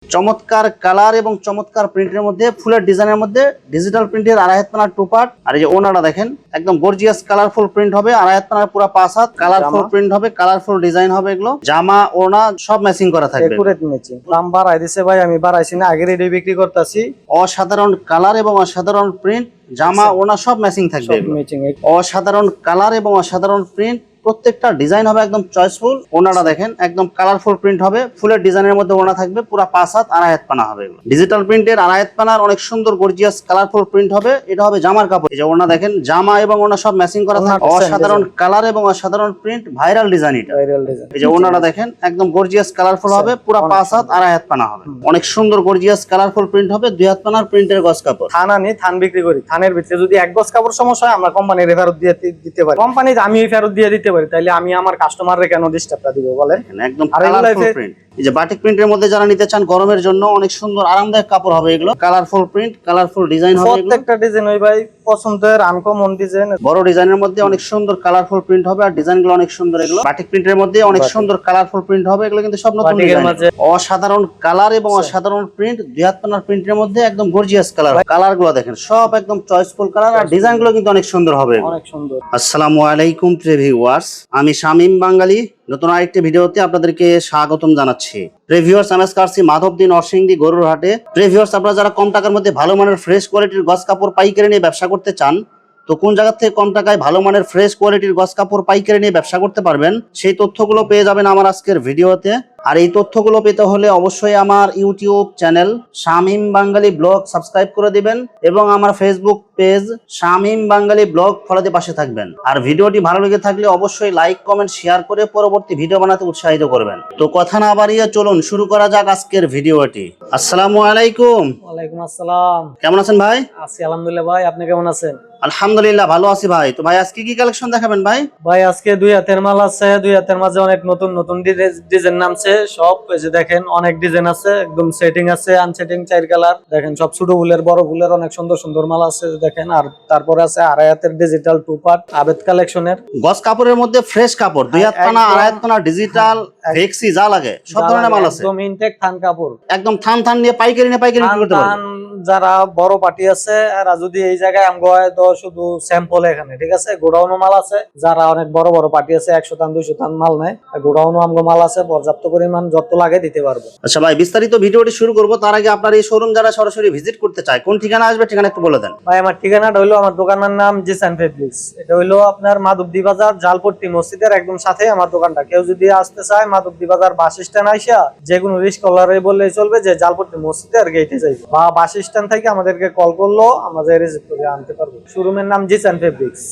চমৎকার কালার এবং চমৎকার প্রিন্টের মধ্যে ফুলের ডিজাইনের মধ্যে ডিজিটাল প্রিন্টের আড়াই হাত পানার টু পার্ট। আর এই যে ওনাটা দেখেন একদম গর্জিয়াস কালারফুল প্রিন্ট হবে, আড়াই হাত পানার পুরো 5 হাত কালারফুল প্রিন্ট হবে, কালারফুল ডিজাইন হবে। এগুলো জামা ওনা সব ম্যাচিং করা থাকবে। Accurate matching. দাম বাড়াই দিছে ভাই, আমি বাড়াইছি না, আগের রেডি বিক্রি করতেছি। অসাধারণ কালার এবং অসাধারণ প্রিন্ট, জামা ওনা সব ম্যাচিং থাকবে। অসাধারণ কালার এবং অসাধারণ প্রিন্ট, প্রত্যেকটা ডিজাইন হবে একদম চয়েসফুল। ওনাটা দেখেন একদম কালারফুল প্রিন্ট হবে, ফুলের ডিজাইনের মধ্যে ওনা থাকবে, পুরো 5 হাত আড়াই হাত পানা হবে। ডিজিটাল প্রিন্টের আড়াই হাত পানার অনেক সুন্দর গর্জিয়াস কালারফুল প্রিন্ট হবে। এটা হবে জামার কাপড়। এই যে ওনা দেখেন জামা এবং ওনা সব ম্যাচিং করা থাকবে। অসাধারণ কালার এবং অসাধারণ প্রিন্ট, ভাইরাল ডিজাইন এটা। এই যে ওনাটা দেখেন একদম গর্জিয়াস কালারফুল হবে, পুরো 5 হাত আড়াই হাত পানা হবে। অনেক সুন্দর গর্জিয়াস কালারফুল প্রিন্ট হবে, 2 হাত পানার প্রিন্টের গজ কাপড়। থান আনি, থান বিক্রি করি। থানের ভিতরে যদি এক গজ কাপড় সমস্যা হয় আমরা কোম্পানির ফেরত দিয়ে দিতে পারি। কোম্পানি আমি ফেরত দিয়ে দিতে পারি, তাইলে আমি আমার কাস্টমাররে কেন ডিস্টার্বটা দিব বলেন? একদম কালারফুল প্রিন্ট। এই যে বাটিক প্রিন্টের মধ্যে যারা নিতে চান গরমের জন্য অনেক সুন্দর আরামদায়ক কাপড় হবে এগুলো। কালারফুল প্রিন্ট, কালারফুল ডিজাইন হবে। প্রত্যেকটা ডিজাইন ওই ভাই পছন্দের আনকমন ডিজাইন। বড় ডিজাইনের মধ্যে অনেক সুন্দর কালারফুল প্রিন্ট হবে, আর ডিজাইনগুলো অনেক সুন্দর। এগুলো বাটিক প্রিন্টের মধ্যে অনেক সুন্দর কালারফুল প্রিন্ট হবে। এগুলো কিন্তু সব নতুন ডিজাইন। অসাধারণ কালার এবং অসাধারণ প্রিন্ট, 2 হাত পানার প্রিন্টের মধ্যে একদম গর্জিয়াস কালার। কালারগুলো দেখেন সব একদম চয়েসফুল কালার, আর ডিজাইনগুলো কিন্তু অনেক সুন্দর হবে। অনেক সুন্দর। আসসালামু আলাইকুম প্রিয় ভিউয়ার্স, আমি শামীম বাঙালি নতুন আরেকটি ভিডিওতে আপনাদেরকে স্বাগতম জানাচ্ছি। প্রিভিউয়ার্স, আমি আজকে আসছি মাধবদী নরসিংদী গরুর হাটে। প্রিভিউয়ার্স, আপনারা যারা কম টাকার মধ্যে ভালো মানের ফ্রেশ কোয়ালিটির গজ কাপড় পাইকারি নিয়ে ব্যবসা করতে চান, তো কোন জায়গা থেকে কম টাকায় ভালো মানের ফ্রেশ কোয়ালিটির গজ কাপড় পাইকারি নিয়ে ব্যবসা করতে পারবেন, সেই তথ্যগুলো পেয়ে যাবেন আমার আজকের ভিডিওতে। আর এই তথ্যগুলো পেতে হলে অবশ্যই আমার ইউটিউব চ্যানেল শামীম বাঙালি ব্লগ সাবস্ক্রাইব করে দিবেন এবং আমার ফেসবুক পেজ শামীম বাঙালি ব্লগ ফলোতে পাশে থাকবেন। আর ভিডিওটি ভালো লেগে থাকলে অবশ্যই লাইক কমেন্ট শেয়ার করে পরবর্তী ভিডিও বানাতে উৎসাহিত করবেন। তো কথা না বাড়িয়ে চলুন শুরু করা যাক আজকের ভিডিওটি। আসসালামু আলাইকুম। ওয়ালাইকুম আসসালাম। কেমন আছেন ভাই? আছি আলহামদুলিল্লাহ। ভাই আপনি কেমন আছেন? আলহামদুলিল্লাহ ভালো আছি ভাই। তো ভাই আজকে কি কালেকশন দেখাবেন ভাই? ভাই আজকে 2 হাতের মাল আছে। 2 হাতের মাঝে অনেক নতুন নতুন ডিজাইন নামছে সব। এই যে দেখেন অনেক ডিজাইন আছে, একদম সেটিং আছে, আনসেটিং 4 কালার। দেখেন সব ছোট ফুলের বড় ফুলের অনেক সুন্দর সুন্দর মাল আছে দেখেন। আর তারপরে আছে আড়াই হাতের ডিজিটাল টু পার্ট আবেদ কালেকশনের গজ কাপড়ের মধ্যে ফ্রেশ কাপড়, 2 হাত পানা আড়াই হাত পানা ডিজিটাল ফেক্সি যা লাগে সব ধরনের মাল আছে। একদম ইনটেক থান কাপড়, একদম থান থান নিয়ে পাইকারি বিক্রি করতে পারবেন। যারা বড় পার্টি আছে এরা যদি এই জায়গায় আমগো তো শুধু স্যাম্পল এখানে, ঠিক আছে। গোডাউনও মাল আছে, যারা অনেক বড় বড় পার্টি আছে 100 টান 200 টান মাল নেয়, গোডাউনও আমগো মাল আছে, পর্যাপ্ত পরিমাণ যত লাগে দিতে পারবো। আচ্ছা ভাই, বিস্তারিত ভিডিওটি শুরু করব তার আগে আপনার এই শোরুম যারা সরাসরি ভিজিট করতে চায় কোন ঠিকানা আসবে, ঠিকানা একটু বলে দেন ভাই। আমার ঠিকানাটা হইলো, আমার দোকানের নাম জিসান ফেব্রিক্স। এটা হইলো আপনার মাধবদী বাজার জালপট্টি মসজিদের একদম সাথে আমার দোকানটা। কেউ যদি আসতে চায় মাধবদী বাজার বাস স্ট্যান্ড আইসা যে কোনো রিস্কলারে বললেই চলবে যে জালপট্টি মসজিদের গেটে যাইবে, বা বাস স্ট্যান্ড থেকে আমাদেরকে কল করলো আমরা যে রিসিভ করে আনতে পারবো। শোরুমের নাম জিসান ফেব্রিক্স।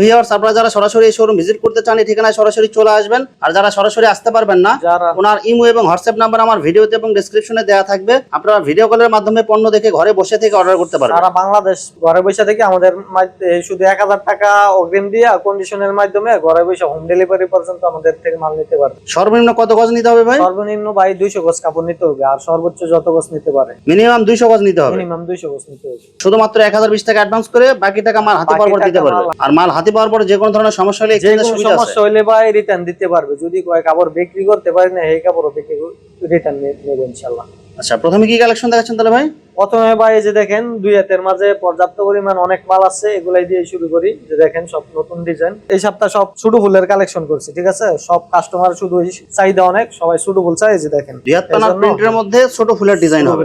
ভিউয়ার্স, আপনারা যারা সরাসরি এই শোরুম ভিজিট করতে চান এই ঠিকানায় সরাসরি চলে আসবেন। আর যারা সরাসরি আসতে পারবেন না, ওনার ইমো এবং হোয়াটসঅ্যাপ নাম্বার আমার ভিডিওতে এবং ডেসক্রিপশনে দেওয়া থাকবে। আপনারা ভিডিও কলের মাধ্যমে পণ্য দেখে ঘরে বসে থেকে অর্ডার করতে পারবেন। সারা বাংলাদেশ ঘরে বসে থেকে আমাদের শুধু 1000 টাকা অগ্রিম দিয়ে কন্ডিশনের মাধ্যমে ঘরে বসে হোম ডেলিভারি পর্যন্ত আমাদের থেকে মাল নিতে পারবে। সর্বনিম্ন কত গজ নিতে হবে ভাই? সর্বনিম্ন ভাই 200 গজ কাপড় নিতে হবে, আর সর্বোচ্চ যত গজ নিতে পারে। মিনিমাম 200 গজ নিতে হবে। মিনিমাম 200 গজ নিতে হবে। শুধুমাত্র 1020 টাকা অ্যাডভান্স করে বাকি টাকা মাল হাতে পাওয়ার পর দিতে পারবে। আর মাল হাতে পাওয়ার পর যে কোনো ধরনের সমস্যা হলে সমস্যা হলে ভাই রিটার্ন দিতে পারবে। যদি কয় কাপড় বিক্রি করতে পারি না, এই কাপড়ও বিক্রি রিটার্ন নেব ইনশাআল্লাহ। আচ্ছা, প্রথমে কি কালেকশন দেখাচ্ছেন তাহলে ভাই? প্রথমে ভাই এই যে দেখেন 2 হাতের মাঝে পর্যাপ্ত পরিমাণ অনেক মাল আছে, এগুলাই দিয়ে শুরু করি। যে দেখেন সব নতুন ডিজাইন। এই সপ্তাহ সব ছোট ফুলের কালেকশন করছি, ঠিক আছে। সব কাস্টমার শুধু চাহিদা অনেক, সবাই ছোট ফুল চাই। এই যে দেখেন 2 হাত পানা প্রিন্টের মধ্যে ছোট ফুলের ডিজাইন হবে,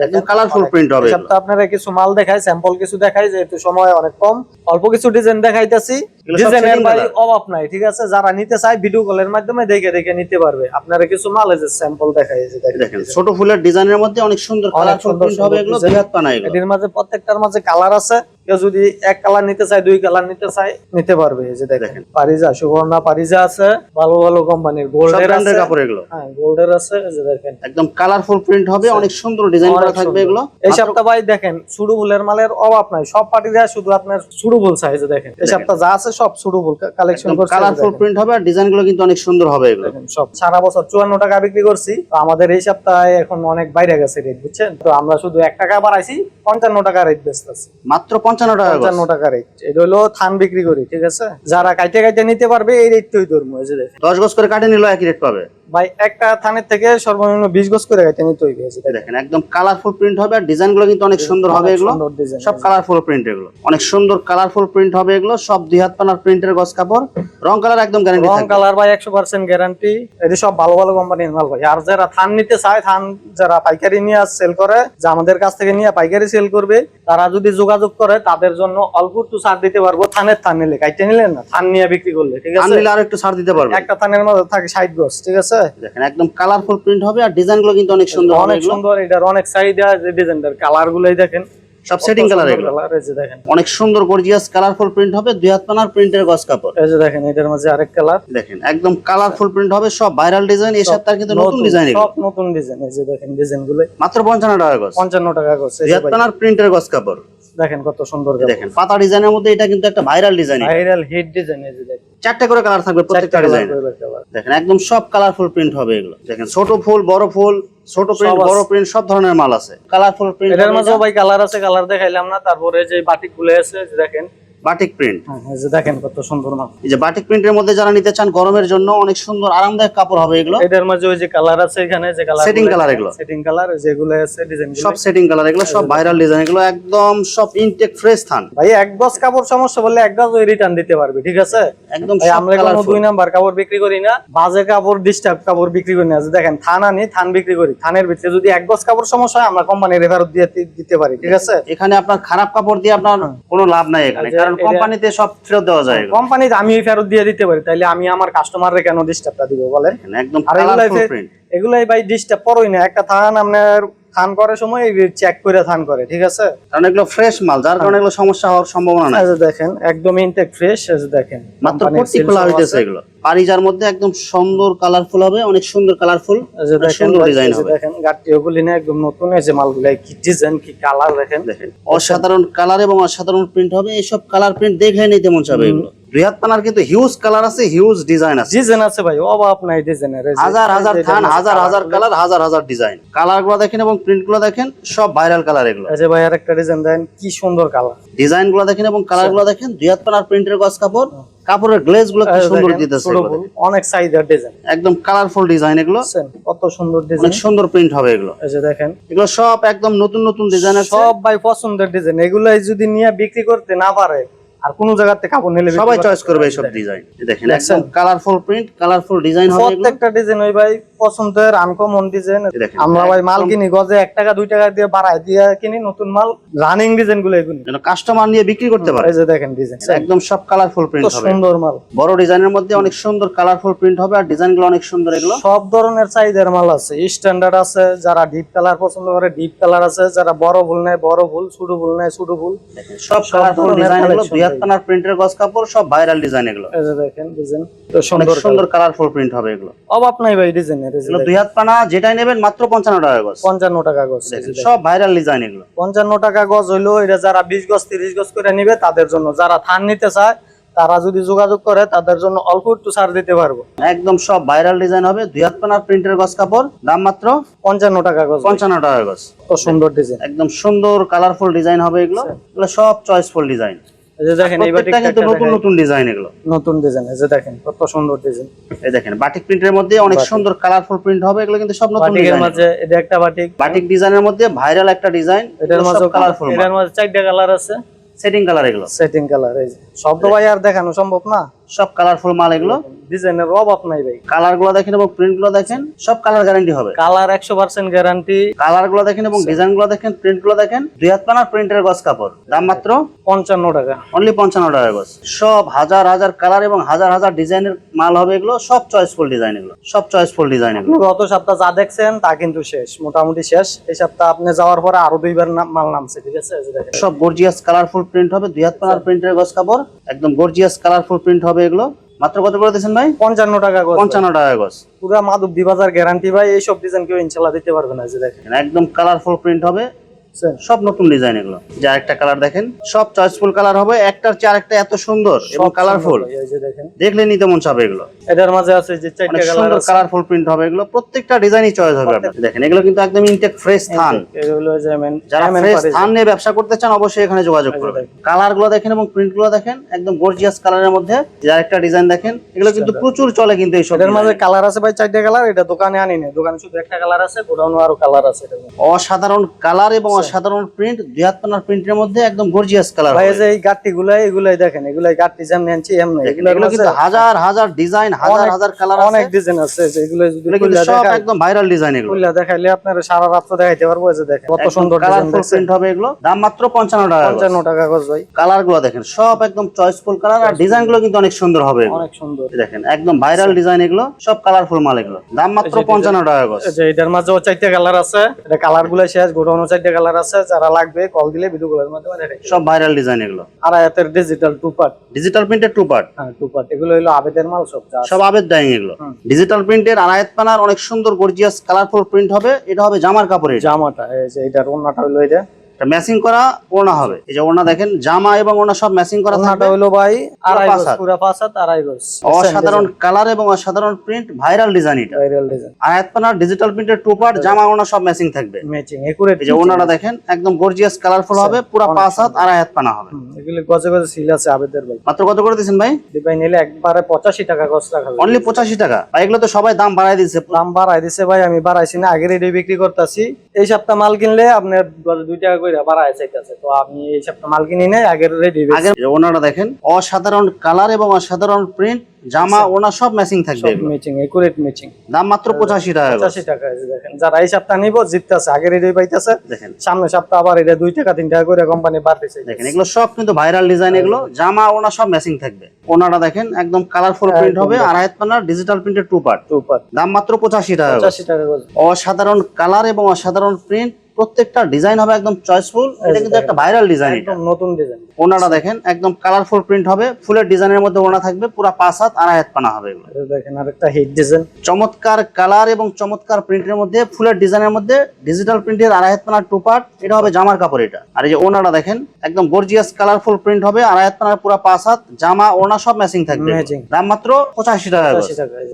একদম কালারফুল প্রিন্ট হবে। এই সপ্তাহ আপনারা কিছু মাল দেখাই, স্যাম্পল কিছু দেখাই, যেহেতু সময় অনেক কম, অল্প কিছু ডিজাইন দেখাইতাছি। ডিজাইনের ভাই অভাব নাই, ঠিক আছে। যারা নিতে চায় ভিডিও কলের মাধ্যমে দেখে দেখে নিতে পারবে। আপনারা কিছু মাল এই যে স্যাম্পল দেখাই। এই যে দেখেন ছোট ফুলের ডিজাইনের মধ্যে অনেক সুন্দর কালারফুল প্রিন্ট হবে। এগুলো 2 হাত পানা। এর মাঝে প্রত্যেকটার মাঝে কালার আছে। কেউ যদি এক কালার নিতে চায়, 2 কালার নিতে চায়, নিতে পারবে। এই যে দেখেন পারিজা, সুবর্ণা পারিজা আছে, ভালো ভালো কোম্পানির গোল্ডের আছে কাপড়। এগুলো হ্যাঁ গোল্ডের আছে। এই যে দেখেন একদম কালারফুল প্রিন্ট হবে, অনেক সুন্দর ডিজাইন করা থাকবে। এগুলো এই সপ্তাহ ভাই দেখেন সুডু ফুলের মালের অভাব নাই। সব পার্টিরা শুধু আপনার সুডু ফুল চাই। যে দেখেন এই সপ্তাহ যা আছে সব সুডু ফুল কালেকশন করছি। কালারফুল প্রিন্ট হবে, আর ডিজাইনগুলো কিন্তু অনেক সুন্দর হবে। এগুলো দেখেন সব সারা বছর 54 টাকা বিক্রি করছি। তো আমাদের এই সপ্তাহে এখন অনেক বাইরে গেছে রেট, বুঝছেন। তো আমরা শুধু 1 টাকা বাড়াইছি, 55 টাকা রেট বেচতেছি। মাত্র 55 টাকা। 55 টাকা রেট। এটা হলো থান বিক্রি করি, ঠিক আছে। যারা কাইটে কাইটে নিতে পারবে এই রেটটাই ধরবো। এই যে দেখেন 10 গজ করে কাটে নিলো একই রেট পাবে। ভাই একটা থানের থেকে সর্বনিম্ন 20 গজ করে গাইতে নিতে হইবে। দেখেন একদম কালারফুল প্রিন্ট হবে, আর ডিজাইন গুলো কিন্তু অনেক সুন্দর হবে এগুলো, সুন্দর ডিজাইন, সব কালারফুল প্রিন্ট, এগুলো অনেক সুন্দর কালারফুল প্রিন্ট হবে এগুলো সব 2 হাত পানার প্রিন্টের গস কাপড়, রং কালার একদম গ্যারান্টি রং থাকবে। কালার ভাই 100% গ্যারান্টি। এটি সব ভালো ভালো কোম্পানির মাল ভাই। আর যারা থান নিতে চায়, থান যারা পাইকারি নিয়ে সেল করে, যে আমাদের কাছ থেকে নিয়ে পাইকারি সেল করবে, তারা যদি যোগাযোগ করে তাদের জন্য অল্প একটু ছাড় দিতে পারবো। থানের থান নিলে, কাইটে নিলেন না, থান নিয়ে বিক্রি করলে, ঠিক আছে, আনলে আর একটু ছাড় দিতে পারবে। একটা থানের মধ্যে থাকে 60 গজ, ঠিক আছে। দেখেন একদম কালারফুল প্রিন্ট হবে, আর ডিজাইন গুলো কিন্তু অনেক সুন্দর হবে অনেক এগুলো, সুন্দর। এটার অনেক চাহিদা, যে ডিজাইনটার কালার গুলোই দেখেন, সব সেটিং কালার এগুলো, কালার। এই যে দেখেন, অনেক সুন্দর গর্জিয়াস কালারফুল প্রিন্ট হবে 2 হাত পানার প্রিন্টের গস কাপড়। এই যে দেখেন, এটার মাঝে আরেক কালার, দেখেন একদম কালারফুল প্রিন্ট হবে, সব ভাইরাল ডিজাইন, এই সপ্তাহে কিন্তু নতুন ডিজাইন এগুলো, সব নতুন ডিজাইন। এই যে দেখেন ডিজাইন গুলো মাত্র 55 টাকা গস, 55 টাকা গজ। 2 হাত পানার প্রিন্টের গস কাপড়। দেখেন কত সুন্দর, দেখেন পাতা ডিজাইনের মধ্যে এটা কিন্তু একটা viral design, viral hit design. এই যে দেখেন 4টা করে কালার থাকবে প্রত্যেকটা ডিজাইন। দেখেন একদম সব কালারফুল প্রিন্ট হবে এগুলো। দেখেন ছোট ফুল, বড় ফুল, ছোট প্রিন্ট, সব আছে। বড় প্রিন্ট, সব ধরনের মাল আছে, কালারফুল প্রিন্ট। এটার মাঝেও ভাই কালার আছে, কালার দেখাইলাম না। তারপরে যে বাটিক গুলো আছে, যে দেখেন বাটিক প্রিন্ট, এই যে দেখেন কত সুন্দর মাল। এই যে বাটিক প্রিন্টের মধ্যে যারা নিতে চান গরমের জন্য অনেক সুন্দর আরামদায়ক কাপড় হবে এগুলো। এটার মাঝে ওই যে কালার আছে, এখানে যে কালার, Setting color এগুলো। সেটিং কালার যেগুলো আছে, ডিজাইন সব সেটিং কালার এগুলো, সব ভাইরাল ডিজাইন এগুলো, একদম সব ইনটেক ফ্রেশ থান। ভাই এক গজ কাপড় সমস্যা বললে এক গজ ওই রিটার্ন দিতে পারবে, ঠিক আছে। একদম ভাই সব আমরা কোনো কালারফুল। 2 নাম্বার কাপড় বিক্রি করি না, বাজে কাপড়, ডিস্টার্ব কাপড় বিক্রি করি না। যে দেখেন থান আনি, থান বিক্রি করি, থানের ভিতরে যদি এক গজ কাপড় সমস্যা হয়, আমরা কোম্পানি রেফার দিয়ে দিতে পারি, ঠিক আছে। এখানে আপনার খারাপ কাপড় দিয়ে আপনার কোনো লাভ নাই এখানে, কারণ কোম্পানিতে সব ফেরত দেওয়া যায় এগুলো। কোম্পানি আমি ফেরত দিয়ে দিতে পারি, তাইলে আমি আমার কাস্টমাররে কেন ডিস্টার্বটা দিব বলেন। দেখেন একদম আর কালারফুল প্রিন্ট। এগুলাই ভাই ডিস্টার্ব করোই না। একটা থান আপনার থান করার সময় চেক করে থান করে, ঠিক আছে। কারণ এগুলো ফ্রেশ মাল, যার কারণে এগুলো সমস্যা হওয়ার সম্ভাবনা নাই। এই যে দেখেন একদম ইনটেক ফ্রেশ। এই যে দেখেন মাত্র কোম্পানির পট্টি seal খোলা সহ হইতেছে আছে। এগুলো, পারিজার মধ্যে একদম সুন্দর কালারফুল হবে, অনেক সুন্দর কালারফুল, এই যে দেখেন সুন্দর ভাই, ডিজাইন এই যে হবে। দেখেন গাড়িও গুলি না, একদম নতুন। এই যে মালগুলো কি ডিজাইন, কি কালার দেখেন। দেখেন অসাধারণ কালার এবং অসাধারণ প্রিন্ট হবে, এইসব কালার প্রিন্ট দেখে নিতে মন চাবে এগুলো। 2 হাত পানার কিন্তু হিউজ কালার আছে, হিউজ ডিজাইন আছে, ডিজাইন আছে ভাই, অভাব নাই ডিজাইনের। হাজার হাজার থান, হাজার হাজার কালার, হাজার হাজার ডিজাইন। কালার গুলো দেখেন এবং প্রিন্ট গুলো দেখেন, সব ভাইরাল কালার এগুলো। এই যে ভাই আরেকটা ডিজাইন দেন, কি সুন্দর কালার। ডিজাইন গুলো দেখেন এবং কালার গুলো দেখেন। 2 হাত পানার প্রিন্টের গস কাপড়, কাপড়ের গ্লেজ গুলো কি সুন্দর দিতেছে এগুলো। অনেক সাইজের ডিজাইন, একদম কালারফুল ডিজাইন এগুলো, কত সুন্দর ডিজাইন। অনেক সুন্দর প্রিন্ট হবে এগুলো। এই যে দেখেন এগুলো সব একদম নতুন নতুন ডিজাইন আছে, সব ভাই পছন্দের ডিজাইন। এগুলাই যদি নিয়ে বিক্রি করতে না পারে, আর কোন জায়গাতে কাপড় নিলে বিক্রি সবাই করতে চয়েস করবে পারে। এইসব ডিজাইন। দেখেন একদম কালারফুল প্রিন্ট, কালারফুল ডিজাইন হবে এগুলো। প্রত্যেকটা ডিজাইন ওই ভাই পছন্দের আনকমন ডিজাইন। দেখেন, আমরা ভাই মাল কিনি গজে 1 টাকা 2 টাকা দিয়ে বাড়ায় দিয়ে কিনি, নতুন মাল রানিং ডিজাইন গুলো এগুলো। যেন কাস্টমার নিয়ে বিক্রি করতে পারে। এই যে দেখেন ডিজাইন একদম সব কালারফুল প্রিন্ট হবে, সুন্দর মাল। বড় ডিজাইনের মধ্যে অনেক সুন্দর কালারফুল প্রিন্ট হবে, আর ডিজাইন গুলো অনেক সুন্দর এগুলো। সব ধরনের চাহিদার মাল আছে, স্ট্যান্ডার্ড আছে, যারা ডিপ কালার পছন্দ করে ডিপ কালার আছে, যারা বড় ভুল নেয় বড় ভুল, ছোট ভুল নেয় ছোট ভুল। সব কালারফুল ধরনের ডিজাইন এগুলো, collection 2 হাত পানার প্রিন্টের গস কাপড়, সব ভাইরাল ডিজাইন এগুলো। এই যে দেখেন ডিজাইন অনেক সুন্দর সুন্দর কালারফুল প্রিন্ট হবে এগুলো। অভাব নাই ভাই ডিজাইনের। এগুলো 2 হাত পানা যেটাই নেবেন মাত্র 55 টাকা গজ। 55 টাকা গজ। দেখেন সব ভাইরাল ডিজাইন এগুলো। 55 টাকা গজ হইলো। এটা যারা 20 গজ 30 গজ করে নিবে তাদের জন্য, যারা থান নিতে চায় তারা যদি যোগাযোগ করে তাদের জন্য অল্প একটু ছাড় দিতে পারবো। একদম সব ভাইরাল ডিজাইন হবে, 2 হাত পানার প্রিন্টের গস কাপড়, দাম মাত্র 55 টাকা গজ। 55 টাকা গজ। কত সুন্দর ডিজাইন। একদম সুন্দর কালারফুল ডিজাইন হবে এগুলো, এগুলো সব চয়েসফুল ডিজাইন। এই যে দেখেন এই প্রত্যেকটা কিন্তু নতুন নতুন ডিজাইন এগুলো, নতুন ডিজাইন। এই যে দেখেন কত সুন্দর ডিজাইন। এই দেখেন বাটিক প্রিন্টের মধ্যে অনেক সুন্দর কালারফুল প্রিন্ট হবে, এগুলো কিন্তু সব নতুন বাটিকের ডিজাইন। মাঝে এটা একটা বাটিক, বাটিক ডিজাইনের মধ্যে ভাইরাল একটা ডিজাইন, এটার মাঝে কালারফুল, এটার মাঝে 4টা কালার আছে, সেটিং কালার এগুলো, সেটিং কালার। এই যে শব্দ ভাই আর দেখানো সম্ভব না, সব কালারফুল মাল এগুলো। ডিজাইনের অভাব নাই ভাই। কালার গুলো দেখেন এবং প্রিন্ট গুলো দেখেন, সব কালার গ্যারান্টি হবে। Colour 100% guarantee. কালার গুলো দেখেন এবং ডিজাইন গুলো দেখেন, প্রিন্ট গুলো দেখেন। 2 হাত পানার প্রিন্টের গস কাপড়, দাম মাত্র 55 টাকা, অনলি 55 টাকা গস। সব হাজার হাজার কালার এবং হাজার হাজার ডিজাইনের মাল হবে এগুলো, সব চয়েসফুল ডিজাইন এগুলো, সব চয়েসফুল ডিজাইন এগুলো। গত সপ্তাহ যা দেখছেন তা কিন্তু শেষ, মোটামুটি শেষ। এই সপ্তাহ আপনি যাওয়ার পরে আরো 2বার মাল নামছে, ঠিক আছে। এই যে দেখেন সব গর্জিয়াস কালারফুল প্রিন্ট হবে, 2 হাত পানার প্রিন্টের গস কাপড়, একদম গর্জিয়াস কালারফুল প্রিন্ট হবে এগুলো। মাত্র কত করে দিয়েছেন ভাই? 55 টাকা গজ। 55 টাকা গজ। পুরা মাধবদী বাজার গ্যারান্টি ভাই, এইসব ডিজাইন কেউ ইনশাআল্লাহ দিতে পারবে না। এই যে দেখেন একদম কালারফুল প্রিন্ট হবে, সব নতুন ডিজাইন এগুলো। যে আরেকটা কালার দেখেন, সব চয়েসফুল কালার হবে, একটার চেয়ে আরেকটা এত সুন্দর এবং কালারফুল, এই যে দেখেন দেখলে নিতে মন চাবে এগুলো। এটার মাঝে আছে যে চারটা অনেক কালার সুন্দর আছে, কালারফুল প্রিন্ট হবে এগুলো, প্রত্যেকটা ডিজাইনই চয়েস হবে আপনার। দেখেন এগুলো কিন্তু একদম ইনটেক ফ্রেশ থান, এগুলো যে যারা ফ্রেশ থান নিয়ে ব্যবসা করতে চান অবশ্যই এখানে যোগাযোগ করবেন। কালার গুলো দেখেন এবং প্রিন্ট গুলো দেখেন, একদম গর্জিয়াস কালারের মধ্যে। যে আরেকটা ডিজাইন দেখেন, এগুলো কিন্তু প্রচুর চলে কিন্তু এইসব। এটার মাঝে কালার আছে ভাই চারটা কালার, এটা দোকানে আনি না, দোকানে শুধু একটা কালার আছে, গোডাউনে আরো কালার আছে। অসাধারণ কালার এবং অসাধারণ প্রিন্ট, দুই হাত পানার প্রিন্টের মধ্যে একদম গর্জিয়াস কালার। ভাই যে এই গাট্টি গুলাই, এগুলাই দেখেন, এগুলাই গাট্টি যেমন আনছি এমনি, এগুলো কিন্তু হাজার হাজার ডিজাইন, হাজার হাজার কালার, অনেক ডিজাইন আছে। এগুলো যদি সব একদম ভাইরাল ডিজাইন। এগুলো খুলে দেখাইলে আপনার সারা রাত তো দেখাইতে পারবো। এই যে দেখেন কত সুন্দর কালারফুল প্রিন্ট হবে এগুলো, দাম মাত্র 55 টাকা। 55 টাকা গজ ভাই। কালার গুলো দেখেন সব একদম চয়েসফুল কালার, আর ডিজাইন গুলো কিন্তু অনেক সুন্দর হবে, অনেক সুন্দর। দেখেন একদম ভাইরাল ডিজাইন এগুলো, সব কালারফুল মাল এগুলো, দাম মাত্র 55 টাকা গজ। এই যে এটার মাঝেও চারটা কালার আছে, এটা কালার গুলো শেষ, গোডাউনে চারটা কালার আছে, যারা লাগবে কল দিলে ভিডিও কলের মাধ্যমে দেখাই। সব ভাইরাল ডিজাইন এগুলো, আর এতের ডিজিটাল টু পার্ট, ডিজিটাল প্রিন্টের টু পার্ট। হ্যাঁ টু পার্ট, এগুলো হলো আবেদের মাল সব, সব আবেদ ডাইং এগুলো। ডিজিটাল প্রিন্টের আড়াইয়াত পানার অনেক সুন্দর গর্জিয়াস কালারফুল প্রিন্ট হবে। এটা হবে জামার কাপড়, জামাটা এই যে এটার ওন্নাটা হলো এটা ম্যাচিং করা ওড়না হবে। এই যে ওড়না দেখেন, জামা এবং ওড়না সব ম্যাচিং করা থাকবে। ওন্নাটা হলো ভাই আড়াই গজ, পুরো 5 হাত আড়াই গজ। অসাধারণ কালার এবং অসাধারণ প্রিন্ট, ভাইরাল ডিজাইন এটা। ভাইরাল ডিজাইন, আয়াত পানার ডিজিটাল প্রিন্টের টু পার্ট, জামা ওড়না সব ম্যাচিং থাকবে, ম্যাচিং একুরেট। এই যে ওড়নাটা দেখেন একদম গর্জিয়াস কালারফুল হবে, পুরো 5 হাত আর আয়াত পানা হবে। এগুলি গজে গজে সিল আছে আবেদের ভাই। মাত্র কত করে দিবেন ভাই? ভাই নিলে একবারে 85 টাকা গজ রাখা যাবে। অনলি 85 টাকা। ভাই এগুলো তো সবাই দাম বাড়ায় দিয়েছে। দাম বাড়াই দিছে ভাই, আমি বাড়াইছি না, আগের রেটে বিক্রি করতেছি। এই সপ্তাহ মাল কিনলে আপনার গজে 2 টাকা করে বাড়ায় চাইতেছে, তো আমি এই সপ্তাহ মাল কিনি নাই, আগের রেটে। আগের ওড়নাটা দেখেন, অসাধারণ কালার এবং অসাধারণ প্রিন্ট, জামা ওড়না সব ম্যাচিং থাকবে, ম্যাচিং একুরেট ম্যাচিং। দাম মাত্র 85 টাকা। 85 টাকা। দেখেন যারা এই সপ্তাহ নিব জিততেছে, আগের রেটে পাইতেছে। দেখেন সামনের সপ্তাহ আবার এটা 2 টাকা 3 টাকা করে কোম্পানি বাড়তেছে। দেখেন এগুলো সব কিন্তু ভাইরাল ডিজাইন, এগুলো জামা ওড়না সব ম্যাচিং থাকবে। ওড়নাটা দেখেন একদম কালারফুল প্রিন্ট হবে, আড়াইয়াত পানার ডিজিটাল প্রিন্টের টু পার্ট, দাম মাত্র 85 টাকা। 85 টাকা গজ। অসাধারণ কালার এবং অসাধারণ প্রিন্ট, প্রত্যেকটা ডিজাইন হবে একদম চয়েসফুল। এটা কিন্তু একটা ভাইরাল ডিজাইন, একদম নতুন ডিজাইন। ওড়নাটা দেখেন একদম কালারফুল প্রিন্ট হবে, ফুলের ডিজাইনের মধ্যে ওড়না থাকবে, পুরো 5 হাত আড়াই হাত পানা হবে এগুলো। দেখেন আরেকটা হিট ডিজাইন, চমৎকার কালার এবং চমৎকার প্রিন্টের মধ্যে, ফুলের ডিজাইনের মধ্যে ডিজিটাল প্রিন্টের আড়াই হাত পানার টু পার্ট। এটা হবে জামার কাপড় এটা। আর এই যে ওড়নাটা দেখেন একদম গর্জিয়াস কালারফুল প্রিন্ট হবে, আড়াই হাত পানার পুরো 5 হাত, জামা ওড়না সব ম্যাচিং থাকবে, দাম মাত্র 85 টাকা।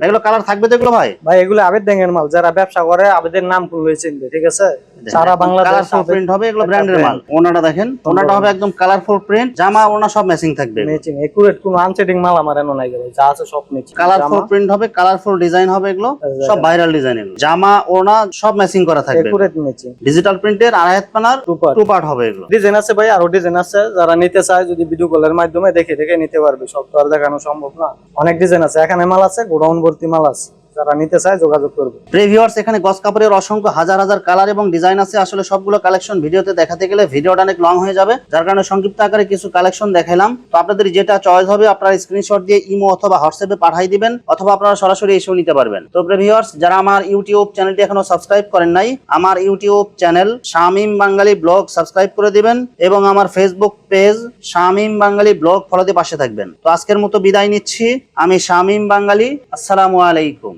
এগুলো কালার থাকবে তো এগুলো ভাই? ভাই এগুলো আবেদ ড্যাঙ্গের মাল, যারা ব্যবসা করে আবেদের নাম করলে চিনবে, ঠিক আছে? সারা বাংলাদেশ প্রিন্ট হবে, এগুলো ব্র্যান্ডের মাল। ওনাটা দেখেন, ওনাটা হবে একদম কালারফুল প্রিন্ট, জামা ওনা সব ম্যাচিং থাকবে, ম্যাচিং একুরেট, কোনো আনসেটিং মাল আমার এনো নাই ভাই, যা আছে সব ম্যাচিং। কালারফুল প্রিন্ট হবে, কালারফুল ডিজাইন হবে, এগুলো সব ভাইরাল ডিজাইন। এগুলো জামা ওনা সব ম্যাচিং করা থাকবে, একুরেট ম্যাচিং। ডিজিটাল প্রিন্টের আড়াই হাত পানার টু পার্ট হবে এগুলো। ডিজাইন আছে ভাই, আরো ডিজাইন আছে, যারা নিতে চায় যদি ভিডিও কলের মাধ্যমে দেখে দেখে নিতে পারবে, সব তো আর দেখানো সম্ভব না। অনেক ডিজাইন আছে, এখানে মাল আছে, গোডাউন ভর্তি মাল আছে, যারা নিতে চায় যোগাযোগ করবে। ভিউয়ার্স, এখানে গস কাপড়ের অসংখ্য হাজার হাজার কালার এবং ডিজাইন আছে। আসলে সবগুলো কালেকশন ভিডিওতে দেখাতে গেলে ভিডিওটা অনেক লং হয়ে যাবে, যার কারণে সংক্ষিপ্ত আকারে কিছু কালেকশন দেখাইলাম। তো আপনাদের যেটা চয়েস হবে আপনারা স্ক্রিনশট দিয়ে ইমো অথবা হোয়াটসঅ্যাপে পাঠিয়ে দিবেন, অথবা আপনারা সরাসরি এসেও নিতে পারবেন। তো ভিউয়ার্স, যারা আমার ইউটিউব চ্যানেলটি এখনো সাবস্ক্রাইব করেন নাই, আমার ইউটিউব চ্যানেল শামীম বাঙালি ব্লগ সাবস্ক্রাইব করে দিবেন, এবং আমার ফেসবুক পেজ শামীম বাঙালি ব্লগ ফলোতে পাশে থাকবেন। তো আজকের মতো বিদায় নিচ্ছি, আমি শামীম বাঙালি। আসসালামু আলাইকুম।